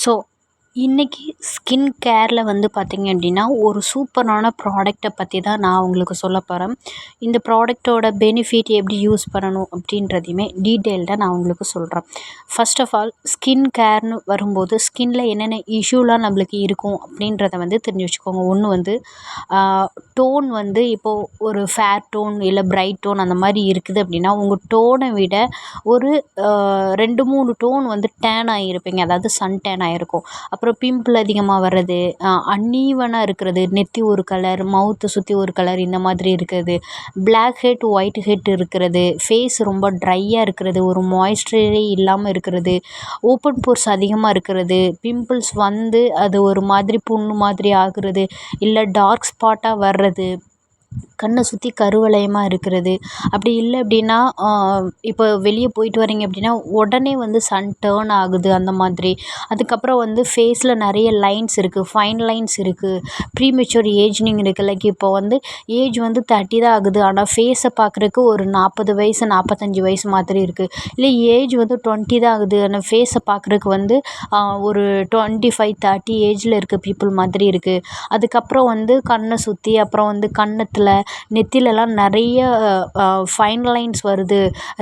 So இன்றைக்கி skin கேரில் வந்து பார்த்திங்க அப்படின்னா ஒரு சூப்பரான ப்ராடக்ட்டை பற்றி தான் நான் உங்களுக்கு சொல்ல போகிறேன். இந்த ப்ராடக்ட்டோட பெனிஃபிட் எப்படி யூஸ் பண்ணணும் அப்படின்றதையுமே டீட்டெயில்டாக நான் உங்களுக்கு சொல்கிறேன். ஃபர்ஸ்ட் ஆஃப் ஆல் ஸ்கின் கேர்னு வரும்போது ஸ்கின்ல என்னென்ன இஷ்யூலாம் நம்மளுக்கு இருக்கும் அப்படின்றத வந்து தெரிஞ்சு வச்சுக்கோங்க. ஒன்று வந்து டோன் வந்து இப்போது ஒரு ஃபேர் டோன் இல்லை பிரைட் டோன் அந்த மாதிரி இருக்குது அப்படின்னா உங்கள் டோனை விட ஒரு 2-3 டோன் வந்து டேன் ஆகியிருப்பீங்க. அதாவது சன் டேன் ஆகிருக்கும். அப்புறம் பிம்பிள் அதிகமாக வர்றது, அன்ஈவனாக இருக்கிறது, நெத்தி ஒரு கலர், மவுத்தை சுற்றி ஒரு கலர் இந்த மாதிரி இருக்கிறது, பிளாக் ஹெட் ஒயிட் ஹெட் இருக்கிறது, ஃபேஸ் ரொம்ப ட்ரையாக இருக்கிறது, ஒரு மாய்ஸ்சரே இல்லாமல் இருக்கிறது, ஓப்பன் போர்ஸ் அதிகமாக இருக்கிறது, பிம்பிள்ஸ் வந்து அது ஒரு மாதிரி புண்ணு மாதிரி ஆகுறது, இல்லை டார்க் ஸ்பாட்டாக வர்றது, கண்ணை சுற்றி கருவளையமாக இருக்கிறது. அப்படி இல்லை அப்படின்னா இப்போ வெளியே போயிட்டு வரீங்க அப்படின்னா உடனே வந்து சன் டேர்ன் ஆகுது அந்த மாதிரி. அதுக்கப்புறம் வந்து ஃபேஸில் நிறைய லைன்ஸ் இருக்குது, ஃபைன் லைன்ஸ் இருக்குது, ப்ரீமெச்சூர் ஏஜ்னிங் இருக்குது. லைக் இப்போ வந்து ஏஜ் வந்து 30 தான் ஆகுது, ஆனால் ஃபேஸை பார்க்குறக்கு ஒரு 40 வயசு 45 வயசு மாதிரி இருக்குது. இல்லை ஏஜ் வந்து 20 தான் ஆகுது, ஆனால் ஃபேஸை பார்க்குறக்கு வந்து ஒரு 25-30 ஏஜில் இருக்க பீப்புள் மாதிரி இருக்குது. அதுக்கப்புறம் வந்து கண்ணை சுற்றி அப்புறம் வந்து கன்னத்தில் நெத்திலலாம் நிறைய ஃபைன் லைன்ஸ் வருது,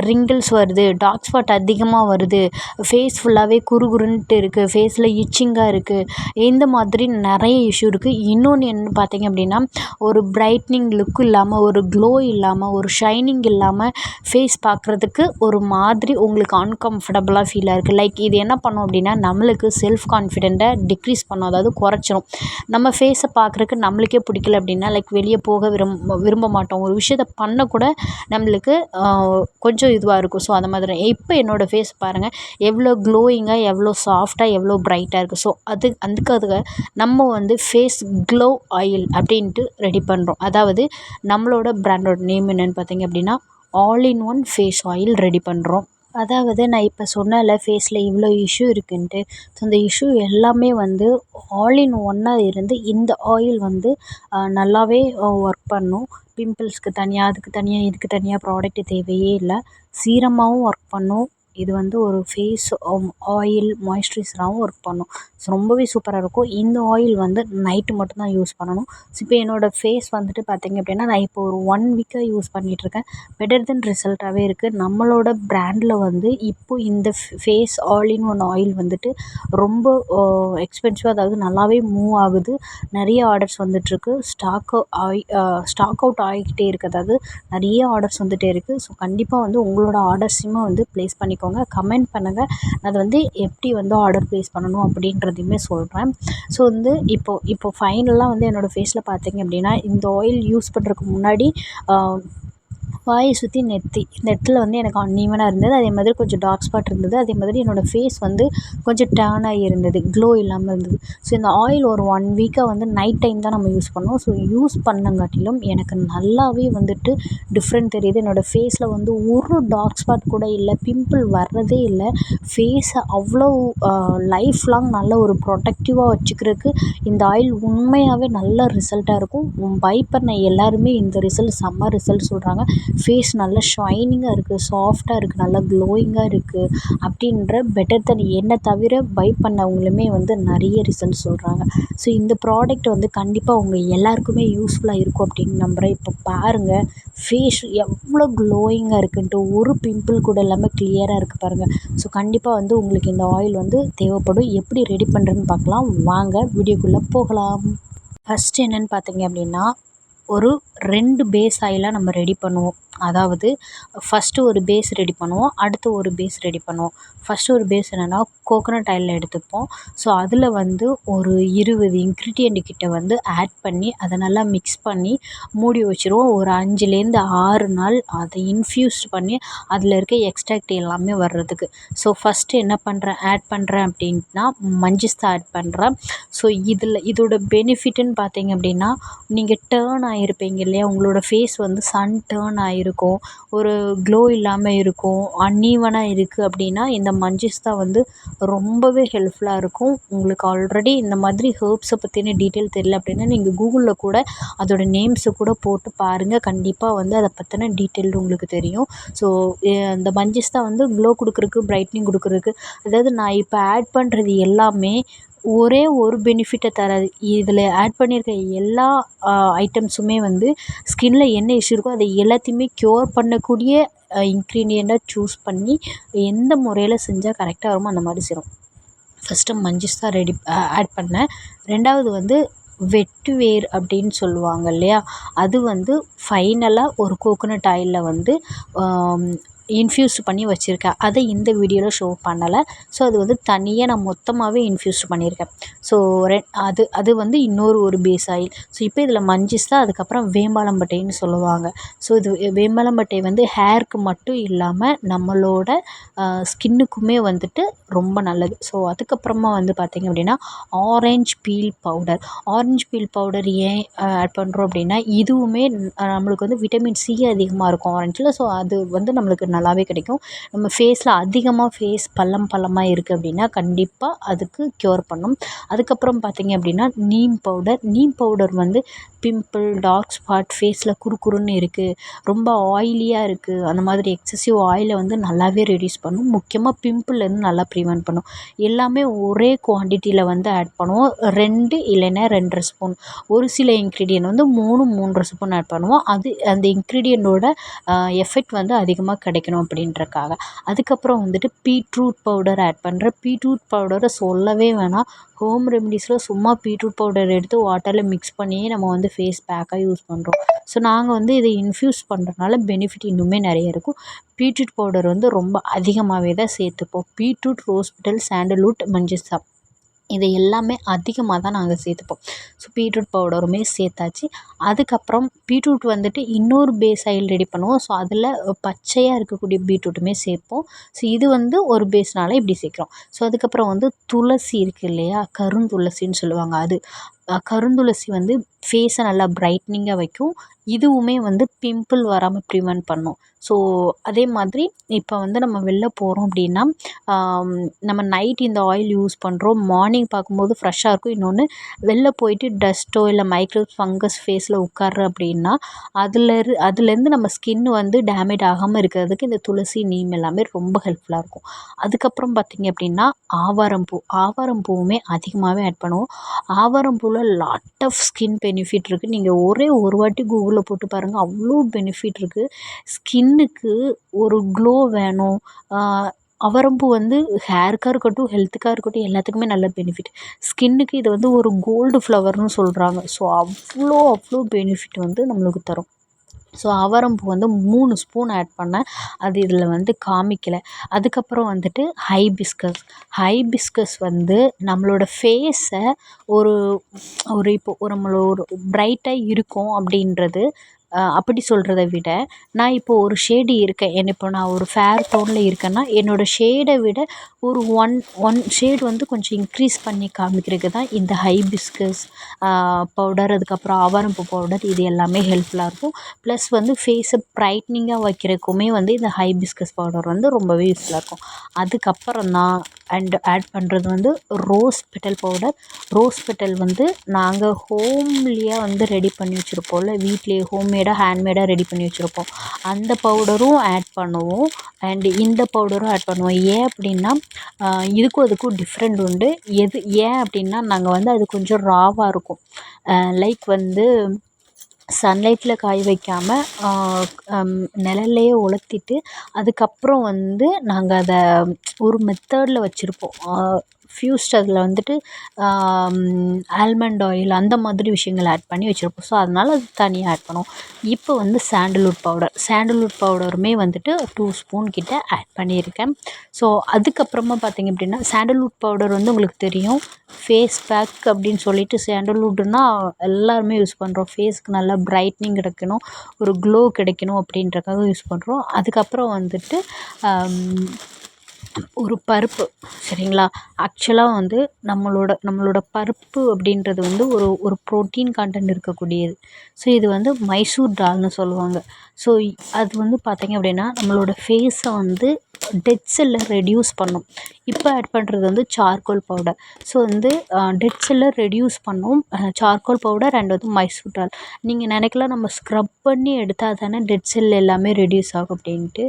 ரிங்கிள்ஸ் வருது, டார்க் ஸ்பாட் அதிகமாக வருது, ஃபேஸ் ஃபுல்லாகவே குறுகுறுன்ட்டு இருக்குது, ஃபேஸில் இச்சிங்காக இருக்குது, இந்த மாதிரி நிறைய இஷ்யூ இருக்குது. இன்னொன்று என்ன பார்த்தீங்க அப்படின்னா ஒரு பிரைட்னிங் லுக் இல்லாமல், ஒரு க்ளோ இல்லாமல், ஒரு ஷைனிங் இல்லாமல் ஃபேஸ் பார்க்குறதுக்கு ஒரு மாதிரி உங்களுக்கு அன்கம்ஃபர்டபுளாக ஃபீலாக இருக்குது. லைக் இது என்ன பண்ணும் அப்படின்னா நம்மளுக்கு செல்ஃப் கான்ஃபிடென்ட்டை டிக்ரீஸ் பண்ணும், அதாவது குறைச்சிரும். நம்ம ஃபேஸை பார்க்குறக்கு நம்மளுக்கே பிடிக்கல அப்படின்னா லைக் வெளியே போக விரும்ப மாட்டோம். ஒரு விஷயத்த பண்ணக்கூட நம்மளுக்கு கொஞ்சம் இதுவாக இருக்கும். ஸோ அந்த மாதிரி இப்போ என்னோடய ஃபேஸ் பாருங்கள் எவ்வளோ க்ளோயிங்காக, எவ்வளோ சாஃப்டாக, எவ்வளோ பிரைட்டாக இருக்குது. ஸோ அதுக்காக நம்ம வந்து ஃபேஸ் க்ளோ ஆயில் அப்படின்ட்டு ரெடி பண்ணுறோம். அதாவது நம்மளோட பிராண்டோட நேம் என்னென்னு பார்த்தீங்க அப்படின்னா all in one face oil ready பண்ணுறோம். அதாவது நான் இப்போ சொன்னேன்ல ஃபேஸில் இவ்வளோ இஷ்யூ இருக்குன்ட்டு, ஸோ இந்த இஷ்யூ எல்லாமே வந்து ஆல் இன் ஒன்னாக இருந்து இந்த ஆயில் வந்து நல்லாவே ஒர்க் பண்ணும். பிம்பிள்ஸ்க்கு தனியாக, அதுக்கு தனியாக, இதுக்கு தனியாக ப்ராடக்ட் தேவையே இல்லை. சீரமாகவும் ஒர்க் பண்ணும். இது வந்து ஒரு ஃபேஸ் ஆயில் மாய்ஸ்சரைசராகவும் ஒர்க் பண்ணும். ஸோ ரொம்பவே சூப்பராக இருக்கும். இந்த ஆயில் வந்து நைட்டு மட்டும்தான் யூஸ் பண்ணணும். ஸோ இப்போ என்னோடய ஃபேஸ் வந்துட்டு பார்த்திங்க அப்படின்னா நான் இப்போ ஒரு 1 வீக்காக யூஸ் பண்ணிகிட்ருக்கேன். பெட்டர் தென் ரிசல்ட்டாகவே இருக்குது. நம்மளோட பிராண்டில் வந்து இப்போ இந்த face all in one oil வந்துட்டு ரொம்ப எக்ஸ்பென்சிவாக, அதாவது நல்லாவே மூவ் ஆகுது. நிறைய ஆர்டர்ஸ் வந்துட்டுருக்கு. ஸ்டாக் அவுட் ஆகிக்கிட்டே இருக்குது. அதாவது நிறைய ஆர்டர்ஸ் வந்துகிட்டே இருக்குது. ஸோ கண்டிப்பாக வந்து உங்களோட ஆர்டர்ஸையுமே வந்து ப்ளேஸ் பண்ணிக்கோங்க. கமெண்ட் பண்ணுங்கள். அது வந்து எப்படி வந்து ஆர்டர் ப்ளேஸ் பண்ணணும் அப்படின்றதையுமே சொல்கிறேன். ஸோ வந்து இப்போ ஃபைனலாக வந்து என்னோடய ஃபேஸில் பார்த்திங்க அப்படின்னா இந்த ஆயில் யூஸ் பண்ணுறதுக்கு முன்னாடி வாயை சுற்றி நெத்தி, இந்த இடத்துல வந்து எனக்கு அன்ஈவனாக இருந்தது. அதே மாதிரி கொஞ்சம் டார்க் ஸ்பாட் இருந்தது. அதே மாதிரி என்னோடய ஃபேஸ் வந்து கொஞ்சம் டேர்ன் ஆகி இருந்தது, க்ளோ இல்லாமல் இருந்தது. ஸோ இந்த ஆயில் ஒரு 1 வீக்காக வந்து நைட் டைம் தான் நம்ம யூஸ் பண்ணோம். ஸோ யூஸ் பண்ணங்காட்டிலும் எனக்கு நல்லாவே வந்துட்டு டிஃப்ரெண்ட் தெரியுது. என்னோடய ஃபேஸில் வந்து ஒரு டார்க் ஸ்பாட் கூட இல்லை, பிம்பிள் வர்றதே இல்லை. ஃபேஸை அவ்வளோ லைஃப் லாங் நல்ல ஒரு ப்ரொடெக்டிவாக வச்சுக்கிறதுக்கு இந்த ஆயில் உண்மையாகவே நல்ல ரிசல்ட்டாக இருக்கும். பை பண்ண எல்லாருமே இந்த ரிசல்ட் செம்ம ரிசல்ட் சொல்கிறாங்க. ஃபேஸ் நல்லா ஷைனிங்காக இருக்குது, சாஃப்டாக இருக்குது, நல்லா க்ளோயிங்காக இருக்குது அப்படின்ற பெட்டர் தென் என்னை தவிர பை பண்ணவங்களுமே வந்து நிறைய ரிசல்ட் சொல்கிறாங்க. ஸோ இந்த ப்ராடக்ட் வந்து கண்டிப்பாக உங்கள் எல்லாருக்குமே யூஸ்ஃபுல்லாக இருக்கும் அப்படின்னு நம்புகிறேன். இப்போ பாருங்கள் ஃபேஸ் எவ்வளோ க்ளோயிங்காக இருக்குன்ட்டு, ஒரு பிம்பிள் கூட இல்லாமல் கிளியராக இருக்குது பாருங்கள். ஸோ கண்டிப்பாக வந்து உங்களுக்கு இந்த ஆயில் வந்து தேவைப்படும். எப்படி ரெடி பண்ணுறேன்னு பார்க்கலாம் வாங்க, வீடியோக்குள்ளே போகலாம். ஃபஸ்ட்டு என்னென்னு பார்த்தீங்க அப்படின்னா ஒரு 2 பேஸ் ஆயிலாக நம்ம ரெடி பண்ணுவோம். அதாவது ஃபஸ்ட்டு ஒரு பேஸ் ரெடி பண்ணுவோம், அடுத்து ஒரு பேஸ் ரெடி பண்ணுவோம். ஃபஸ்ட்டு ஒரு பேஸ் என்னென்னா கோகோனட் ஆயில் எடுத்துப்போம். ஸோ அதில் வந்து ஒரு 20 இன்க்ரீடியண்ட் கிட்ட வந்து ஆட் பண்ணி அதை நல்லா மிக்ஸ் பண்ணி மூடி வச்சுருவோம். ஒரு 5-6 நாள் அதை இன்ஃப்யூஸ்ட் பண்ணி அதில் இருக்க எக்ஸ்ட்ராக்ட் எல்லாமே வர்றதுக்கு. ஸோ ஃபஸ்ட்டு என்ன ஆட் பண்ணுறேன் அப்படின்னா மஞ்சள் ஆட் பண்ணுறேன். ஸோ இதோட பெனிஃபிட்டுன்னு பார்த்தீங்க அப்படின்னா நீங்கள் டேர்ன் ஆகிருப்பீங்க இல்லையா, உங்களோட ஃபேஸ் வந்து சன் டேர்ன் ஆகிருக்கும், ஒரு க்ளோ இல்லாமல் இருக்கும், அன்ஈவனாக இருக்குது அப்படின்னா இந்த மஞ்சிஸ்தா வந்து ரொம்பவே ஹெல்ப்ஃபுல்லாக இருக்கும். உங்களுக்கு ஆல்ரெடி இந்த மாதிரி ஹெர்ப்ஸை பற்றின டீட்டெயில் தெரியல அப்படின்னா நீங்கள் கூகுளில் கூட அதோட நேம்ஸை கூட போட்டு பாருங்கள். கண்டிப்பாக வந்து அதை பற்றின டீட்டெயில் உங்களுக்கு தெரியும். ஸோ இந்த மஞ்சிஸ்தா வந்து க்ளோ கொடுக்குறக்கு, பிரைட்னிங் கொடுக்குறக்கு, அதாவது நான் இப்போ ஆட் பண்ணுறது எல்லாமே ஒரே ஒரு பெனிஃபிட்டை தராது. இதில் ஆட் பண்ணியிருக்க எல்லா ஐட்டம்ஸுமே வந்து ஸ்கின்ல என்ன இஷ்யூ இருக்கோ அதை எல்லாத்தையுமே க்யூர் பண்ணக்கூடிய இன்க்ரீடியண்ட்டாக சூஸ் பண்ணி எந்த முறையில் செஞ்சால் கரெக்டாக வருமோ அந்த மாதிரி செய்கிறோம். ஃபஸ்ட்டு மஞ்சிஸ்தா ஆட் பண்ணேன். 2வது வந்து வெட்டிவேர் அப்படின்னு சொல்லுவாங்க இல்லையா, அது வந்து ஃபைனலாக ஒரு கோகோனட் ஆயிலில் வந்து இன்ஃப்யூஸ் பண்ணி வச்சுருக்கேன். அதை இந்த வீடியோவில் ஷோ பண்ணலை. ஸோ அது வந்து தனியாக நான் மொத்தமாகவே இன்ஃப்யூஸ் பண்ணியிருக்கேன். ஸோ அது வந்து இன்னொரு ஒரு பேஸ் ஆயில். ஸோ இப்போ இதில் மஞ்சிஸ்தா, அதுக்கப்புறம் வேம்பாலம்பட்டைன்னு சொல்லுவாங்க. ஸோ இது வேம்பாலம்பட்டை வந்து ஹேருக்கு மட்டும் இல்லாமல் நம்மளோட ஸ்கின்னுக்குமே வந்துட்டு ரொம்ப நல்லது. ஸோ அதுக்கப்புறமா வந்து பார்த்திங்க அப்படின்னா orange feel powder. Orange feel powder ஏன் ஆட் பண்ணுறோம் அப்படின்னா இதுவுமே நம்மளுக்கு வந்து விட்டமின் சி அதிகமாக இருக்கும் ஆரஞ்சில். ஸோ அது வந்து நம்மளுக்கு நல்லாவே கிடைக்கும். நம்ம ஃபேஸில் அதிகமாக ஃபேஸ் பள்ளமாக இருக்குது அப்படின்னா கண்டிப்பாக அதுக்கு க்யூர் பண்ணும். அதுக்கப்புறம் பார்த்திங்க அப்படின்னா நீம் பவுடர் வந்து பிம்பிள், டார்க் ஸ்பாட், ஃபேஸில் குறுகுறுன்னு இருக்குது, ரொம்ப ஆயிலியாக இருக்குது, அந்த மாதிரி எக்ஸசிவ் ஆயிலை வந்து நல்லாவே ரெடியூஸ் பண்ணும். முக்கியமாக பிம்பிள்லேருந்து நல்லா ப்ரிவென்ட் பண்ணும். எல்லாமே ஒரே குவான்டிட்டியில் வந்து ஆட் பண்ணுவோம். 2 இல்லைன்னா 2.5 ஸ்பூன். ஒரு சில இன்க்ரீடியன்ட் வந்து 3 ஸ்பூன் ஆட் பண்ணுவோம். அது அந்த இன்க்ரீடியண்ட்டோட எஃபெக்ட் வந்து அதிகமாக கிடைக்கணும் அப்படின்றக்காக. அதுக்கப்புறம் வந்துட்டு பீட்ரூட் பவுடர் ஆட் பண்ணுறேன். பீட்ரூட் பவுடரை சொல்லவே வேணாம். ஹோம் ரெமடிஸில் சும்மா பீட்ரூட் பவுடர் எடுத்து வாட்டரில் மிக்ஸ் பண்ணியே நம்ம வந்து ஃபேஸ் பேக்காக யூஸ் பண்ணுறோம். ஸோ நாங்கள் வந்து இதை இன்ஃப்யூஸ் பண்ணுறதுனால பெனிஃபிட் இன்னுமே நிறைய இருக்கும். பீட்ரூட் பவுடர் வந்து ரொம்ப அதிகமாகவே தான் சேர்த்துப்போம். பீட்ரூட், ரோஸ் பெட்டல், சாண்டல்வுட், மஞ்சிஸ்தா இதை எல்லாமே அதிகமாக தான் நாங்கள் சேர்த்துப்போம். ஸோ பீட்ரூட் பவுடருமே சேர்த்தாச்சு. அதுக்கப்புறம் பீட்ரூட் வந்துட்டு இன்னொரு பேஸ் ஆயில் ரெடி பண்ணுவோம். ஸோ அதில் பச்சையாக இருக்கக்கூடிய பீட்ரூட்டுமே சேர்ப்போம். ஸோ இது வந்து ஒரு பேஸ்னால இப்படி சேர்க்குறோம். ஸோ அதுக்கப்புறம் வந்து துளசி இருக்குது இல்லையா, கருந்துளசின்னு சொல்லுவாங்க. அது கருந்துளசி வந்து ஃபேஸை நல்லா பிரைட்னிங்காக வைக்கும். இதுவுமே வந்து பிம்பிள் வராமல் ப்ரிவென்ட் பண்ணும். ஸோ அதே மாதிரி இப்போ வந்து நம்ம வெளில போகிறோம் அப்படின்னா நம்ம நைட் இந்த ஆயில் யூஸ் பண்ணுறோம். மார்னிங் பார்க்கும்போது ஃப்ரெஷ்ஷாக இருக்கும். இன்னொன்று வெளில போயிட்டு டஸ்ட்டோ இல்லை மைக்ரோ ஃபங்கஸ் ஃபேஸில் உட்கார்றோம் அப்படின்னா அதுலேருந்து நம்ம ஸ்கின் வந்து டேமேஜ் ஆகாமல் இருக்கிறதுக்கு இந்த துளசி, நீம் எல்லாமே ரொம்ப ஹெல்ப்ஃபுல்லாக இருக்கும். அதுக்கப்புறம் பார்த்திங்க அப்படின்னா ஆவாரம் பூவுமே அதிகமாகவே ஆட் பண்ணுவோம். ஆவாரம் பூவில் லாட் ஆஃப் ஸ்கின் பெனிஃபிட் இருக்குது. நீங்கள் ஒரே ஒரு வாட்டி கூகுளில் போட்டு பாருங்கள், அவ்வளோ பெனிஃபிட் இருக்குது. ஸ்கின்னுக்கு ஒரு க்ளோ வேணும். அவரம்பூ வந்து ஹேருக்காக இருக்கட்டும், ஹெல்த்துக்காக இருக்கட்டும், எல்லாத்துக்குமே நல்ல பெனிஃபிட். ஸ்கின்னுக்கு இது வந்து ஒரு கோல்டு ஃப்ளவர்னு சொல்கிறாங்க. ஸோ அவ்வளோ பெனிஃபிட் வந்து நம்மளுக்கு தரும். ஸோ அவரம்பூ வந்து 3 ஸ்பூன் ஆட் பண்ணேன். அது இதில் வந்து காமிக்கலை. அதுக்கப்புறம் வந்துட்டு ஹைபிஸ்கஸ் வந்து நம்மளோட ஃபேஸை ஒரு இப்போ நம்மளோட பிரைட்டாக இருக்கும் அப்படின்றது அப்படி சொல்கிறத விட, நான் இப்போ ஒரு ஷேடு இருக்கேன், இப்போ நான் ஒரு ஃபேர் டோனில் இருக்கேன்னா என்னோடய ஷேடை விட ஒரு ஒன் ஷேடு வந்து கொஞ்சம் இன்க்ரீஸ் பண்ணி காமிக்கிறதுக்கு தான் இந்த ஹைபிஸ்கஸ் பவுடர், அதுக்கப்புறம் ஆவாரம்பூ பவுடர், இது எல்லாமே ஹெல்ப்ஃபுல்லாக இருக்கும். ப்ளஸ் வந்து ஃபேஸை ப்ரைட்னிங்காக வைக்கிறதுக்குமே வந்து இந்த ஹைபிஸ்கஸ் பவுடர் வந்து ரொம்பவே யூஸ்ஃபுல்லாக இருக்கும். அதுக்கப்புறம் தான் ஆட் பண்ணுறது வந்து rose petal powder. Rose petal வந்து நாங்கள் ஹோம்லியாக வந்து ரெடி பண்ணி வச்சுருப்போம்ல, வீட்லேயே ஹோம்மேடாக ஹேண்ட்மேடாக ரெடி பண்ணி வச்சுருப்போம். அந்த பவுடரும் ஆட் பண்ணுவோம். அண்ட் இந்த பவுடரும் ஆட் பண்ணுவோம். ஏன் அப்படின்னா இதுக்கும் அதுக்கும் டிஃப்ரெண்ட் உண்டு. ஏன் அப்படின்னா நாங்கள் வந்து அது கொஞ்சம் ராவாக இருக்கும். லைக் வந்து சன்லைட்டில் காய வைக்காமல் நிழல்லையே உலர்த்திட்டு அதுக்கப்புறம் வந்து நாங்கள் அதை ஒரு மெத்தடில் வச்சுருப்போம். ஃப்யூஸ்ட் அதில் வந்துட்டு ஆல்மண்ட் ஆயில் அந்த மாதிரி விஷயங்கள் ஆட் பண்ணி வச்சுருப்போம். ஸோ அதனால் அது தனியாக ஆட் பண்ணுவோம். இப்போ வந்து சாண்டல்வுட் பவுடருமே வந்துட்டு 2 ஸ்பூன் கிட்ட ஆட் பண்ணியிருக்கேன். ஸோ அதுக்கப்புறமா பார்த்திங்க அப்படின்னா சாண்டல்வுட் பவுடர் வந்து உங்களுக்கு தெரியும், ஃபேஸ் பேக் அப்படின்னு சொல்லிட்டு சாண்டல்வுட்னா எல்லாருமே யூஸ் பண்ணுறோம். ஃபேஸ்க்கு நல்லா பிரைட்னிங் கிடைக்கணும், ஒரு க்ளோ கிடைக்கணும் அப்படின்றக்காக யூஸ் பண்ணுறோம். அதுக்கப்புறம் வந்துட்டு ஒரு பருப்பு சரிங்களா? ஆக்சுவலாக வந்து நம்மளோட பருப்பு அப்படின்றது வந்து ஒரு ஒரு ப்ரோட்டீன் கன்டென்ட் இருக்கக்கூடியது. ஸோ இது வந்து மைசூர் டால்னு சொல்லுவாங்க. ஸோ அது வந்து பார்த்தீங்க அப்படின்னா நம்மளோட ஃபேஸை வந்து டெட் செல்லை ரெடியூஸ் பண்ணும். இப்போ ஆட் பண்ணுறது வந்து சார்கோல் பவுடர். ஸோ வந்து டெட் செல்லை ரெடியூஸ் பண்ணும் சார்கோல் பவுடர் அண்ட் வந்து மைசூர் டால். நீங்கள் நினைக்கலாம் நம்ம ஸ்க்ரப் பண்ணி எடுத்தால் தானே டெட் செல் எல்லாமே ரெடியூஸ் ஆகும் அப்படின்ட்டு.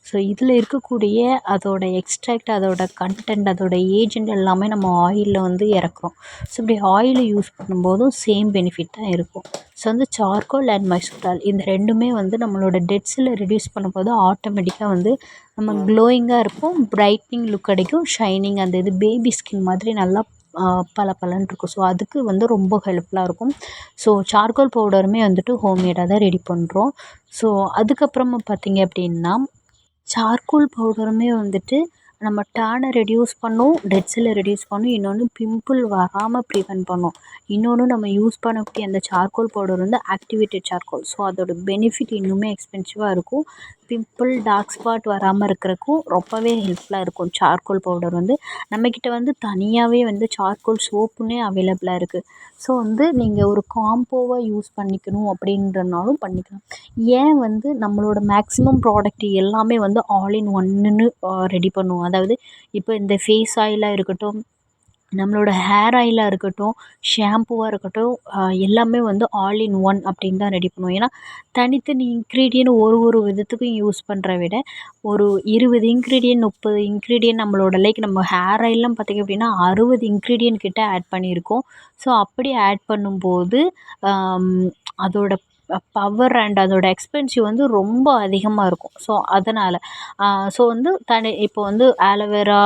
ஸோ இதில் இருக்கக்கூடிய அதோட எக்ஸ்ட்ராக்ட், அதோட கன்டென்ட், அதோட ஏஜென்ட் எல்லாமே நம்ம ஆயிலில் வந்து இறக்குறோம். ஸோ இப்படி ஆயிலை யூஸ் பண்ணும்போதும் சேம் பெனிஃபிட் தான் இருக்கும். ஸோ வந்து சார்கோல் அண்ட் மைசூர் டால் இந்த ரெண்டுமே வந்து நம்மளோட டெட் செல்லை ரெடியூஸ் பண்ணும்போது ஆட்டோமேட்டிக்காக வந்து நம்ம க்ளோயிங்காக இருப்போம், பிரைட்னிங் லுக் கிடைக்கும், ஷைனிங் அந்த இது பேபி ஸ்கின் மாதிரி நல்லா பளபளன்னு இருக்கும். ஸோ அதுக்கு வந்து ரொம்ப ஹெல்ப்ஃபுல்லாக இருக்கும். ஸோ சார்கோல் பவுடருமே வந்துட்டு ஹோம்மேடாக தான் ரெடி பண்ணுறோம். ஸோ அதுக்கப்புறமா பார்த்தீங்க அப்படின்னா சார்கோல் பவுடருமே வந்துட்டு நம்ம டேனை ரெடியூஸ் பண்ணும், டெட் செல்லை ரெடியூஸ் பண்ணும், இன்னொன்று பிம்பிள் வராமல் ப்ரிவென்ட் பண்ணும். இன்னொன்று நம்ம யூஸ் பண்ணக்கூடிய அந்த சார்கோல் பவுடர் வந்து ஆக்டிவேட்டட் சார்கோல். ஸோ அதோட பெனிஃபிட் இன்னுமே எக்ஸ்பென்சிவாக இருக்கும். பிம்பிள், டார்க் ஸ்பாட் வராமல் இருக்கிறதுக்கும் ரொம்பவே ஹெல்ப்ஃபுல்லாக இருக்கும் சார்கோல் பவுடர் வந்து. நம்மக்கிட்ட வந்து தனியாகவே வந்து சார்கோல் சோப்புன்னே அவைலபிளாக இருக்குது. ஸோ வந்து நீங்கள் ஒரு காம்போவாக யூஸ் பண்ணிக்கணும் அப்படின்றனாலும் பண்ணிக்கலாம். ஏன் வந்து நம்மளோட மேக்ஸிமம் ப்ராடக்ட் எல்லாமே வந்து ஆல் இன் ஒன்னுன்னு ரெடி பண்ணுவோம். அதாவது இப்போ இந்த ஃபேஸ் ஆயிலாக இருக்கட்டும், நம்மளோட ஹேர் ஆயிலாக இருக்கட்டும், ஷாம்புவாக இருக்கட்டும், எல்லாமே வந்து ஆல் இன் ஒன் அப்படின்னு தான் ரெடி பண்ணுவோம். ஏன்னா தனித்தனி இன்க்ரீடியன்ட் ஒரு ஒரு விதத்துக்கும் யூஸ் பண்ணுற விட ஒரு 20 இன்க்ரீடியன்ட் 30 இன்க்ரீடியன்ட் நம்மளோட லைக் நம்ம ஹேர் ஆயில்லாம் பார்த்திங்க அப்படின்னா 60 இன்க்ரீடியன்ட் கிட்ட ஆட் பண்ணியிருக்கோம். ஸோ அப்படி ஆட் பண்ணும்போது அதோட பவர் அண்ட் அதோட எக்ஸ்பென்சிவ் வந்து ரொம்ப அதிகமாக இருக்கும். ஸோ அதனால் ஸோ வந்து இப்போ வந்து ஆலோவேரா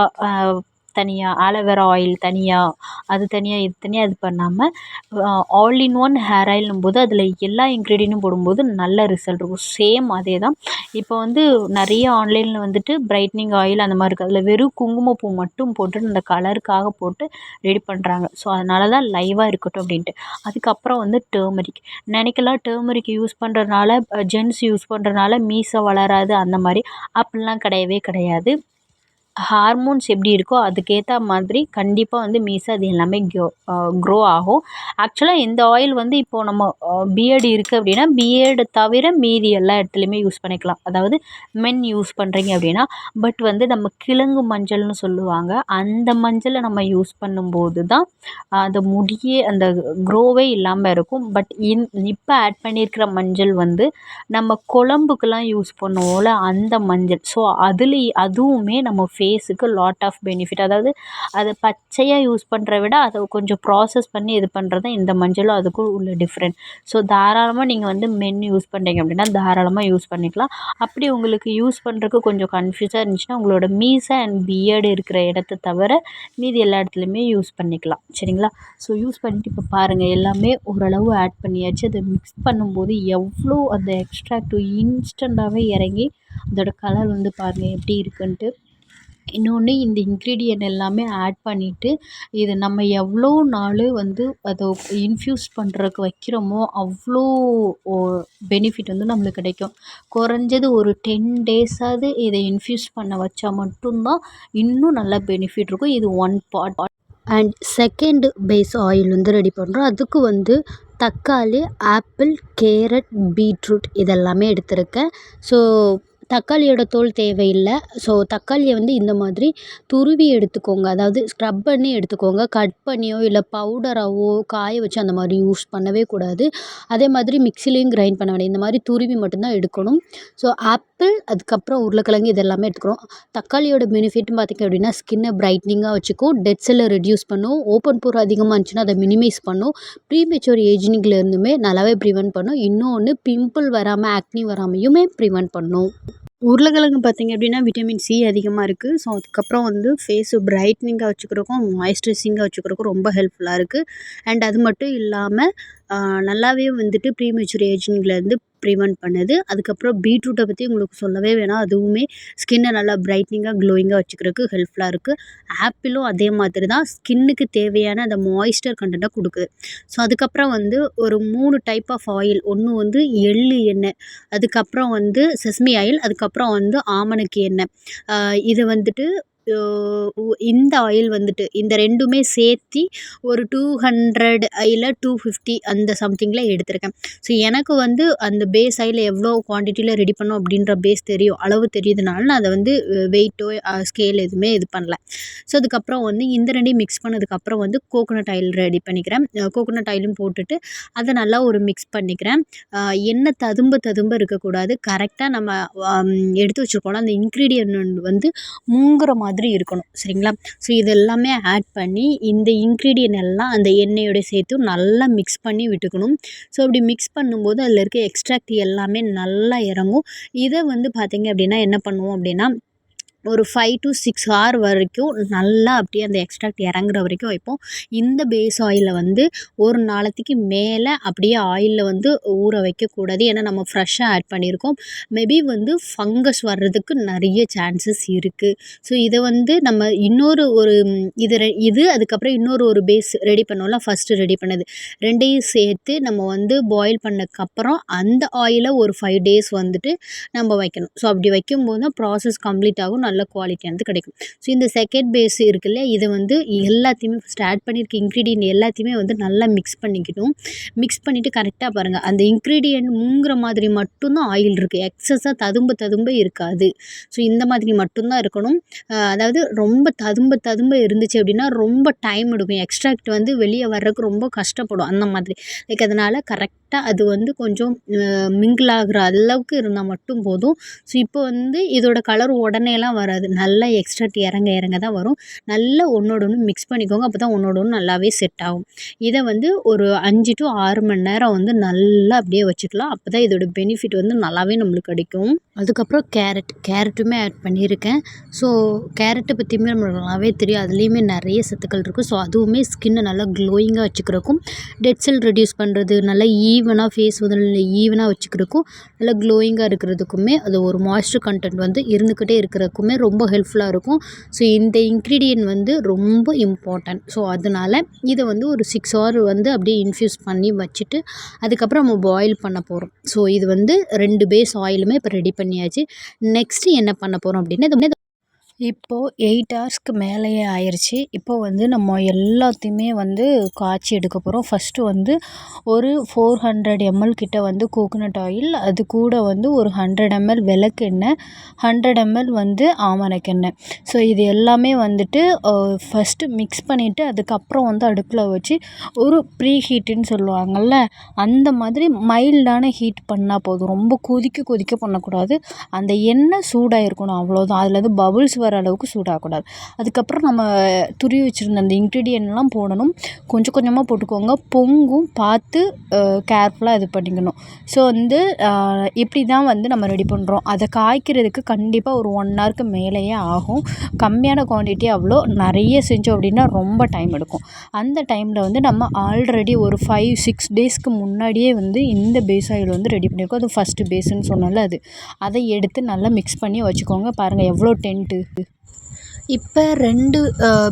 தனியாக, ஆலோவேரா ஆயில் தனியாக, அது தனியாக இது தனியாக இது பண்ணாமல் ஆல் இன் ஒன் ஹேர் ஆயில்னும்போது அதில் எல்லா இன்க்ரீடியண்ட்டும் போடும்போது நல்ல ரிசல்ட் இருக்கும். சேம் அதே தான். இப்போ வந்து நிறைய ஆன்லைனில் வந்துட்டு பிரைட்னிங் ஆயில் அந்த மாதிரி இருக்குது. அதில் வெறும் குங்குமப்பூ மட்டும் போட்டு அந்த கலருக்காக போட்டு ரெடி பண்ணுறாங்க. ஸோ அதனால தான் லைவாக இருக்கட்டும் அப்படின்ட்டு. அதுக்கப்புறம் வந்து டர்மரிக். நினைக்கலாம் டர்மரிக் யூஸ் பண்ணுறதுனால ஜென்ட்ஸ் யூஸ் பண்ணுறதுனால மீசை வளராது அந்த மாதிரி. அப்படிலாம் கிடையவே கிடையாது. ஹார்மோன்ஸ் எப்படி இருக்கோ அதுக்கேற்ற மாதிரி கண்டிப்பாக வந்து மீசை அது எல்லாமே க்ரோ ஆகும். ஆக்சுவலாக இந்த ஆயில் வந்து இப்போது நம்ம பியர்டு இருக்குது அப்படின்னா பியர்டு தவிர மீதி எல்லா இடத்துலையுமே யூஸ் பண்ணிக்கலாம். அதாவது மென் யூஸ் பண்ணுறீங்க அப்படின்னா. பட் வந்து நம்ம கிழங்கு மஞ்சள்னு சொல்லுவாங்க. அந்த மஞ்சளை நம்ம யூஸ் பண்ணும்போது தான் அந்த முடியே அந்த க்ரோவே இல்லாமல் இருக்கும். பட் இப்போ ஆட் பண்ணியிருக்கிற மஞ்சள் வந்து நம்ம குழம்புக்கெல்லாம் யூஸ் பண்ணுவோம்ல அந்த மஞ்சள். ஸோ அதுவுமே நம்ம ஃபேஸுக்கு லாட் ஆஃப் பெனிஃபிட். அதாவது அதை பச்சையாக யூஸ் பண்ணுறத விட அதை கொஞ்சம் ப்ராசஸ் பண்ணி இது பண்ணுறது தான் இந்த மஞ்சளும் அதுக்கும் உள்ள டிஃப்ரெண்ட். ஸோ தாராளமாக நீங்கள் வந்து மென் யூஸ் பண்ணுறீங்க அப்படின்னா தாராளமாக யூஸ் பண்ணிக்கலாம். அப்படி உங்களுக்கு யூஸ் பண்ணுறதுக்கு கொஞ்சம் கன்ஃப்யூஸாக இருந்துச்சுன்னா உங்களோட மீசை அண்ட் பியர்டு இருக்கிற இடத்த தவிர மீதி எல்லா இடத்துலையுமே யூஸ் பண்ணிக்கலாம். சரிங்களா? ஸோ யூஸ் பண்ணிவிட்டு இப்போ பாருங்கள் எல்லாமே ஓரளவு ஆட் பண்ணியாச்சு. அதை மிக்ஸ் பண்ணும்போது எவ்வளோ அந்த எக்ஸ்ட்ராக்ட் இன்ஸ்டண்ட்டாகவே இறங்கி அதோட கலர் வந்து பாருங்கள் எப்படி இருக்குன்ட்டு. இன்னொன்று இந்த இன்க்ரீடியன்ட் எல்லாமே ஆட் பண்ணிவிட்டு இது நம்ம எவ்வளோ நாள் வந்து அதை இன்ஃப்யூஸ் பண்ணுறதுக்கு வைக்கிறோமோ அவ்வளோ பெனிஃபிட் வந்து நம்மளுக்கு கிடைக்கும். குறைஞ்சது ஒரு 10 டேஸாவது இதை இன்ஃப்யூஸ் பண்ண வச்சா மட்டும்தான் இன்னும் நல்லா பெனிஃபிட் இருக்கும். இது one part. And second face oil வந்து ரெடி பண்ணுறோம். அதுக்கு வந்து தக்காளி, ஆப்பிள், கேரட், பீட்ரூட் இதெல்லாமே எடுத்திருக்கேன். ஸோ தக்காளியோட தோல் தேவையில்லை. ஸோ தக்காளியை வந்து இந்த மாதிரி துருவி எடுத்துக்கோங்க. அதாவது ஸ்க்ரப் பண்ணி எடுத்துக்கோங்க. கட் பண்ணியோ இல்லை பவுடராகவோ காய வச்சு அந்த மாதிரி யூஸ் பண்ணவே கூடாது. அதே மாதிரி மிக்சிலையும் கிரைண்ட் பண்ண வேண்டாம். இந்த மாதிரி துருவி மட்டும்தான் எடுக்கணும். ஸோ ஆப்பிள், அதுக்கப்புறம் உருளைக்கிழங்கு இதெல்லாமே எடுத்துக்கிறோம். தக்காளியோட பெனிஃபிட்னு பார்த்திங்க அப்படின்னா ஸ்கின்னை பிரைட்னிங்காக வச்சுக்கும், டெட் செல்லை ரெடியூஸ் பண்ணும், ஓப்பன் போர் அதிகமாக இருந்துச்சுன்னா அதை மினிமைஸ் பண்ணும், ப்ரீமெச்சூர் ஏஜிங்லேருந்துமே நல்லாவே ப்ரிவென்ட் பண்ணும். இன்னொன்று பிம்பிள் வராமல் ஆக்னி வராமையுமே ப்ரிவென்ட் பண்ணும். உருளைக்கிழங்கு பார்த்திங்க அப்படின்னா விட்டமின் சி அதிகமாக இருக்குது. ஸோ அதுக்கப்புறம் வந்து ஃபேஸு பிரைட்னிங்காக வச்சுக்கிறதுக்கும் மாய்ஸ்சரைசிங்காக வச்சுக்கிறதுக்கும் ரொம்ப ஹெல்ப்ஃபுல்லாக இருக்குது. அண்ட் அது மட்டும் இல்லாமல் நல்லாவே வந்துட்டு ப்ரீமெச்சூர் ஏஜிங்லேருந்து ப்ரிவென்ட் பண்ணுது. அதுக்கப்புறம் பீட்ரூட்டை பற்றி உங்களுக்கு சொல்லவே வேணாம். அதுவுமே ஸ்கின்னை நல்லா பிரைட்னிங்காக க்ளோயிங்காக வச்சுக்கிறதுக்கு ஹெல்ப்ஃபுல்லாக இருக்குது. ஆப்பிளும் அதே மாதிரி தான் ஸ்கின்னுக்கு தேவையான அந்த மாய்ஸ்சர் கண்டென்ட்டை கொடுக்குது. ஸோ அதுக்கப்புறம் வந்து ஒரு 3 டைப் ஆஃப் ஆயில். ஒன்று வந்து எள்ளு எண்ணெய், அதுக்கப்புறம் வந்து செசமி ஆயில், அதுக்கப்புறம் வந்து ஆமணக்கு எண்ணெய். இது வந்துட்டு இந்த ஆயில் வந்துட்டு இந்த 2மே சேர்த்தி ஒரு 200 இல்ல 250 அந்த சம்திங்கில் எடுத்திருக்கேன். ஸோ எனக்கு வந்து அந்த பேஸ் ஆயில் எவ்வளோ குவான்டிட்டியில் ரெடி பண்ணணும் அப்படின்ற பேஸ் தெரியும், அளவு தெரியுதுனால நான் அதை வந்து வெயிட்டோ ஸ்கேல் எதுவுமே இது பண்ணல. ஸோ அதுக்கப்புறம் வந்து இந்த 2யும் மிக்ஸ் பண்ணதுக்கப்புறம் வந்து கோகோனட் ஆயில் ரெடி பண்ணிக்கிறேன். கோகோனட் ஆயிலும் போட்டுட்டு அதை நல்லா ஒரு மிக்ஸ் பண்ணிக்கிறேன். எண்ணெய் ததும்ப இருக்கக்கூடாது. கரெக்டாக நம்ம எடுத்து வச்சுருக்கோம்ல அந்த இன்க்ரீடியன்ட் வந்து முங்குற மாதிரி இருக்கணும். சரிங்களா? ஸோ இது எல்லாமே ஆட் பண்ணி இந்த இன்க்ரீடியன்ட் எல்லாம் அந்த எண்ணெயோட சேர்த்து நல்லா மிக்ஸ் பண்ணி விட்டுக்கணும். ஸோ அப்படி மிக்ஸ் பண்ணும்போது அதில் இருக்க எக்ஸ்ட்ராக்ட் எல்லாமே நல்லா இறங்கும். இதை வந்து பார்த்திங்க அப்படின்னா என்ன பண்ணுவோம் அப்படின்னா ஒரு 5 to 6 hour வரைக்கும் நல்லா அப்படியே அந்த எக்ஸ்ட்ராக்ட் இறங்குற வரைக்கும் வைப்போம். இந்த பேஸ் ஆயிலை வந்து ஒரு நாளைக்கு மேலே அப்படியே ஆயிலில் வந்து ஊற வைக்கக்கூடாது. ஏன்னா நம்ம ஃப்ரெஷ்ஷாக ஆட் பண்ணியிருக்கோம். மேபி வந்து ஃபங்கஸ் வர்றதுக்கு நிறைய சான்சஸ் இருக்குது. ஸோ இதை வந்து நம்ம இன்னொரு ஒரு இது அதுக்கப்புறம் இன்னொரு ஒரு பேஸ் ரெடி பண்ணோம்ல, ஃபஸ்ட்டு ரெடி பண்ணது 2யும் சேர்த்து நம்ம வந்து பாயில் பண்ணதுக்கப்புறம் அந்த ஆயிலை ஒரு 5 days வந்துட்டு நம்ம வைக்கணும். ஸோ அப்படி வைக்கும்போது தான் ப்ராசஸ் கம்ப்ளீட் ஆகும், நல்ல குவாலிட்டியானது கிடைக்கும். ஸோ இந்த செகண்ட் பேஸ் இருக்குல்ல, இதை வந்து எல்லாத்தையுமே ஃபஸ்ட் ஆட் பண்ணியிருக்க இன்க்ரீடியன்ட் எல்லாத்தையுமே வந்து நல்லா மிக்ஸ் பண்ணிக்கணும். மிக்ஸ் பண்ணிவிட்டு கரெக்டாக பாருங்கள், அந்த இன்க்ரீடியன்ட் முங்குற மாதிரி மட்டும்தான் ஆயில் இருக்குது, எக்ஸஸாக ததும்ப இருக்காது. ஸோ இந்த மாதிரி மட்டும்தான் இருக்கணும். அதாவது ரொம்ப ததும்ப இருந்துச்சு அப்படின்னா ரொம்ப டைம் எடுக்கும், எக்ஸ்ட்ராக்ட் வந்து வெளியே வர்றதுக்கு ரொம்ப கஷ்டப்படும் அந்த மாதிரி. லைக் அதனால் கரெக்டாக அது வந்து கொஞ்சம் மிங்கிள் ஆகிற அளவுக்கு இருந்தால் மட்டும் போதும். ஸோ இப்போ வந்து இதோட கலர் உடனேலாம் வராது, நல்லா எக்ஸ்ட்ராக்ட் இறங்க தான் வரும். நல்லா ஒன்றோட ஒன்று மிக்ஸ் பண்ணிக்கோங்க, அப்போ தான் ஒன்றோட ஒன்று நல்லாவே செட் ஆகும். இதை வந்து ஒரு 5 to 6 மணி நேரம் வந்து நல்லா அப்படியே வச்சுக்கலாம். அப்போ தான் இதோட பெனிஃபிட் வந்து நல்லாவே நம்மளுக்கு கிடைக்கும். அதுக்கப்புறம் கேரட்டுமே ஆட் பண்ணியிருக்கேன். ஸோ கேரட்டை பற்றியுமே நம்மளுக்கு நல்லாவே தெரியும், அதுலேயுமே நிறைய சத்துக்கள் இருக்குது. ஸோ அதுவுமே ஸ்கின்னை நல்லா க்ளோயிங்காக வச்சுக்கிறக்கும், டெட் செல் ரெடியூஸ் பண்ணுறது, நல்லா ஈவனாக ஃபேஸ் வந்து ஈவனாக வச்சுக்கிறதுக்கும், நல்லா க்ளோயிங்காக இருக்கிறதுக்குமே, அது ஒரு மாய்ஸ்சர் கண்டென்ட் வந்து இருந்துக்கிட்டே இருக்கிறதுக்குமே ரொம்ப ஹெல்ப்ஃபுல்லாக இருக்கும். ஸோ இந்த இன்க்ரீடியன்ட் வந்து ரொம்ப இம்பார்ட்டன்ட். ஸோ அதனால் இதை வந்து ஒரு 6 hour வந்து அப்படியே இன்ஃப்யூஸ் பண்ணி வச்சுட்டு அதுக்கப்புறம் நம்ம பாயில் பண்ண போகிறோம். ஸோ இது வந்து 2 பேஸ் ஆயிலுமே இப்போ ரெடி பண்ணியாச்சு. நெக்ஸ்ட்டு என்ன பண்ண போகிறோம் அப்படின்னா, இப்போது 8 hours மேலேயே ஆயிடுச்சு. இப்போது வந்து நம்ம எல்லாத்தையுமே வந்து காய்ச்சி எடுக்க போகிறோம். ஃபஸ்ட்டு வந்து ஒரு 400 ml கிட்ட வந்து கோகோனட் ஆயில், அது கூட வந்து ஒரு 100 ml விளக்கெண்ணெய், 100 ml வந்து ஆமணக்கெண்ணெய். ஸோ இது எல்லாமே வந்துட்டு ஃபஸ்ட்டு மிக்ஸ் பண்ணிவிட்டு அதுக்கப்புறம் வந்து அடுப்பில் வச்சு ஒரு ப்ரீ ஹீட்டுன்னு சொல்லுவாங்கள்ல, அந்த மாதிரி மைல்டான ஹீட் பண்ணால் போதும். ரொம்ப கொதிக்க பண்ணக்கூடாது. அந்த எண்ணெய் சூடாக இருக்கணும், அவ்வளோதான். அதில் வந்து பபுள்ஸ் வர அளவுக்கு சூடாகக்கூடாது. அதுக்கப்புறம் நம்ம துருவி வச்சுருந்த அந்த இன்க்ரீடியன்ட்லாம் போடணும். கொஞ்சமாக போட்டுக்கோங்க, பொங்கும், பார்த்து கேர்ஃபுல்லாக இது பண்ணிக்கணும். ஸோ வந்து இப்படி தான் வந்து நம்ம ரெடி பண்ணுறோம். அதை காய்க்கிறதுக்கு கண்டிப்பாக ஒரு 1 hourக்கு மேலேயே ஆகும். கம்மியான குவான்டிட்டி, அவ்வளோ நிறைய செஞ்சோம் அப்படின்னா ரொம்ப டைம் எடுக்கும். அந்த டைமில் வந்து நம்ம ஆல்ரெடி ஒரு 5-6 daysக்கு முன்னாடியே வந்து இந்த பேஸ் ஆயில் வந்து ரெடி பண்ணியிருக்கோம். அது ஃபஸ்ட்டு பேஸுன்னு சொன்னால அதை எடுத்து நல்லா மிக்ஸ் பண்ணி வச்சுக்கோங்க. பாருங்கள் எவ்வளோ டென்ட்டு. இப்போ 2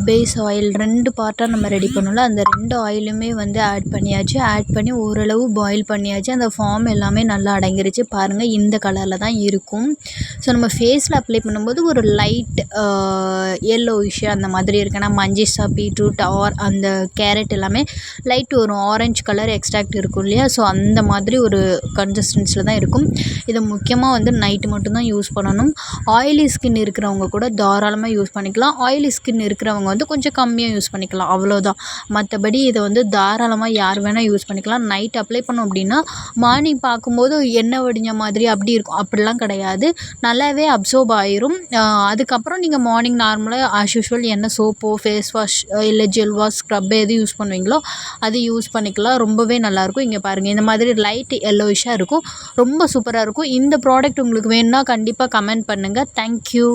பேஸ் ஆயில் 2 பார்ட்டாக நம்ம ரெடி பண்ணோம்ல, அந்த 2 ஆயிலுமே வந்து ஆட் பண்ணியாச்சு. ஆட் பண்ணி ஓரளவு பாயில் பண்ணியாச்சு. அந்த ஃபார்ம் எல்லாமே நல்லா அடங்கிருச்சு. பாருங்கள் இந்த கலரில் தான் இருக்கும். ஸோ நம்ம ஃபேஸில் அப்ளை பண்ணும்போது ஒரு லைட் yellowish அந்த மாதிரி இருக்குது. ஏன்னா மஞ்சிஷா, பீட்ரூட் அந்த கேரட் எல்லாமே லைட் ஒரு ஆரஞ்சு கலர் எக்ஸ்ட்ராக்ட் இருக்கும் இல்லையா, ஸோ அந்த மாதிரி ஒரு கன்சிஸ்டன்சியில் தான் இருக்கும். இதை முக்கியமாக வந்து நைட்டு மட்டும்தான் யூஸ் பண்ணணும். ஆயிலி ஸ்கின் இருக்கிறவங்க கூட தாராளமாக யூஸ் பண்ணிக்கலாம். ஆயிலி ஸ்கின் இருக்கிறவங்க வந்து கொஞ்சம் கம்மியாக யூஸ் பண்ணிக்கலாம், அவ்வளோதான். மற்றபடி இதை வந்து தாராளமாக யார் வேணால் யூஸ் பண்ணிக்கலாம். நைட் அப்ளை பண்ணோம் அப்படின்னா மார்னிங் பார்க்கும்போது எண்ணெய் வடிஞ்ச மாதிரி அப்படி இருக்கும், அப்படிலாம் கிடையாது, நல்லாவே அப்சர்வ் ஆயிரும். அதுக்கப்புறம் நீங்கள் மார்னிங் நார்மலாக ஆஸ் யூஷுவல் என்ன சோப்போ, ஃபேஸ் வாஷ் இல்லை ஜெல் வாஷ், ஸ்க்ரப் எது யூஸ் பண்ணுவீங்களோ அது யூஸ் பண்ணிக்கலாம். ரொம்பவே நல்லாயிருக்கும். இங்கே பாருங்கள் இந்த மாதிரி லைட் எல்லோயிஷாக இருக்கும், ரொம்ப சூப்பராக இருக்கும். இந்த ப்ராடக்ட் உங்களுக்கு வேணும்னா கண்டிப்பாக கமெண்ட் பண்ணுங்கள். தேங்க்யூ.